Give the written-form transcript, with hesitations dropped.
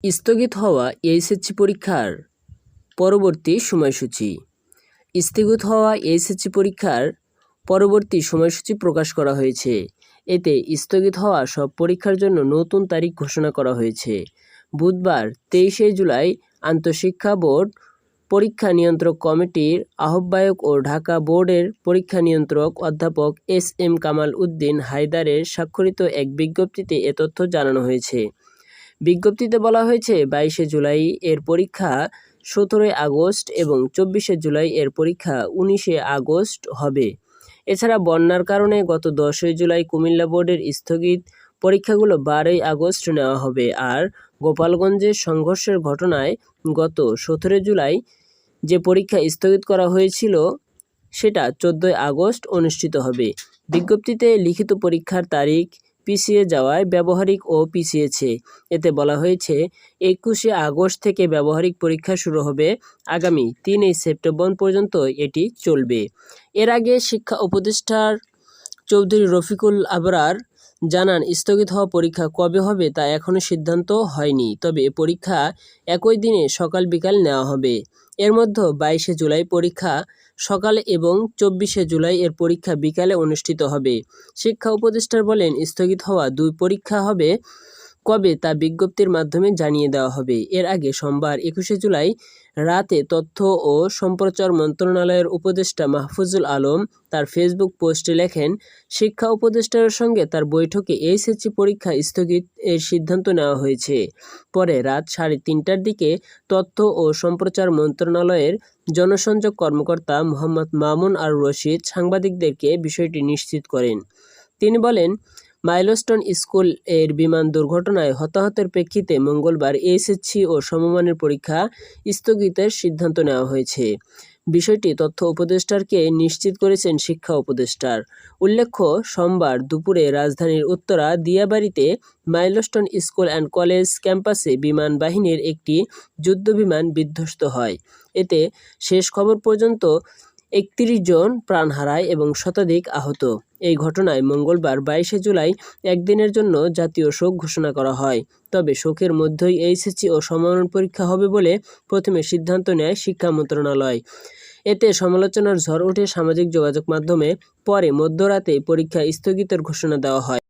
স্থগিত হওয়া এইচএসসি পরীক্ষার পরবর্তী সময়সূচি। স্থগিত হওয়া এইচএসসি পরীক্ষার পরবর্তী সময়সূচি প্রকাশ করা হয়েছে। এতে স্থগিত হওয়া সব পরীক্ষার জন্য নতুন তারিখ ঘোষণা করা হয়েছে। বুধবার 23শে জুলাই আন্তঃশিক্ষা বোর্ড পরীক্ষা নিয়ন্ত্রক কমিটির আহ্বায়ক ও ঢাকা বোর্ডের পরীক্ষা নিয়ন্ত্রক অধ্যাপক এস.এম. কামাল উদ্দিন হায়দারের স্বাক্ষরিত এক বিজ্ঞপ্তিতে এ তথ্য জানানো হয়েছে। বিজ্ঞপ্তিতে বলা হয়েছে, 22শে জুলাই এর পরীক্ষা 17 আগস্ট এবং 24শে জুলাই এর পরীক্ষা 19শে আগস্ট হবে। এছাড়া বন্যার কারণে গত 10ই জুলাই কুমিল্লা বোর্ডের স্থগিত পরীক্ষাগুলো 12ই আগস্ট নেওয়া হবে। আর গোপালগঞ্জের সংঘর্ষের ঘটনায় গত 17 জুলাই যে পরীক্ষা স্থগিত করা হয়েছিল সেটা 14 আগস্ট অনুষ্ঠিত হবে। বিজ্ঞপ্তিতে লিখিত পরীক্ষার তারিখ পিছিয়ে যাওয়ায় ব্যবহারিক ও পিছিয়েছে। এতে বলা হয়েছে, 21শে আগস্ট থেকে ব্যবহারিক পরীক্ষা শুরু হবে। আগামী 3 সেপ্টেম্বর পর্যন্ত এটি চলবে। এর আগে শিক্ষা উপদেষ্টা চৌধুরী রফিকুল আবরার জানান, স্থগিত হওয়া পরীক্ষা কবে হবে তা এখনও সিদ্ধান্ত হয়নি। তবে পরীক্ষা একই দিনে সকাল বিকাল নেওয়া হবে। এর মধ্যে 22শে জুলাই পরীক্ষা সকালে এবং 24শে জুলাই এর পরীক্ষা বিকালে অনুষ্ঠিত হবে। শিক্ষা উপদেষ্টা বলেন, স্থগিত হওয়া 2 পরীক্ষা হবে কবে তা বিজ্ঞপ্তির মাধ্যমে জানিয়ে দেওয়া হবে। এর আগে সোমবার 21শে জুলাই রাতে তথ্য ও সম্প্রচার মন্ত্রণালয়ের উপদেষ্টা মাহফুজুল আলম তার ফেসবুক পোস্টে লেখেন, শিক্ষা উপদেষ্টার সঙ্গে তার বৈঠকে এইচএসসি পরীক্ষা স্থগিত এর সিদ্ধান্ত নেওয়া হয়েছে। পরে রাত 3:30টার দিকে তথ্য ও সম্প্রচার মন্ত্রণালয়ের জনসংযোগ কর্মকর্তা মোহাম্মদ মামুন আর রশিদ সাংবাদিকদেরকে বিষয়টি নিশ্চিত করেন। তিনি বলেন, মাইলস্টোন স্কুল এর বিমান দুর্ঘটনায় হতাহতের প্রেক্ষিতে মঙ্গলবার এইচএসসি ও সমমানের পরীক্ষা স্থগিতের সিদ্ধান্ত নেওয়া হয়েছে। বিষয়টি তথ্য উপদেষ্টাকে নিশ্চিত করেছেন শিক্ষা উপদেষ্টার। উল্লেখ্য, সোমবার দুপুরে রাজধানীর উত্তরা দিয়াবাড়িতে মাইলস্টোন স্কুল অ্যান্ড কলেজ ক্যাম্পাসে বিমান বাহিনীর একটি যুদ্ধবিমান বিধ্বস্ত হয়। এতে শেষ খবর পর্যন্ত 31 জন প্রাণ হারায় এবং শতাধিক আহত। এই ঘটনায় মঙ্গলবার 22শে জুলাই একদিনের জন্য জাতীয় শোক ঘোষণা করা হয়। তবে শোকের মধ্যেই এইচএসসি ও সমমান পরীক্ষা হবে বলে প্রথমে সিদ্ধান্ত নেয় শিক্ষা মন্ত্রণালয়। এতে সমালোচনার ঝড় ওঠে সামাজিক যোগাযোগ মাধ্যমে। পরে মধ্যরাতে পরীক্ষা স্থগিতের ঘোষণা দেওয়া হয়।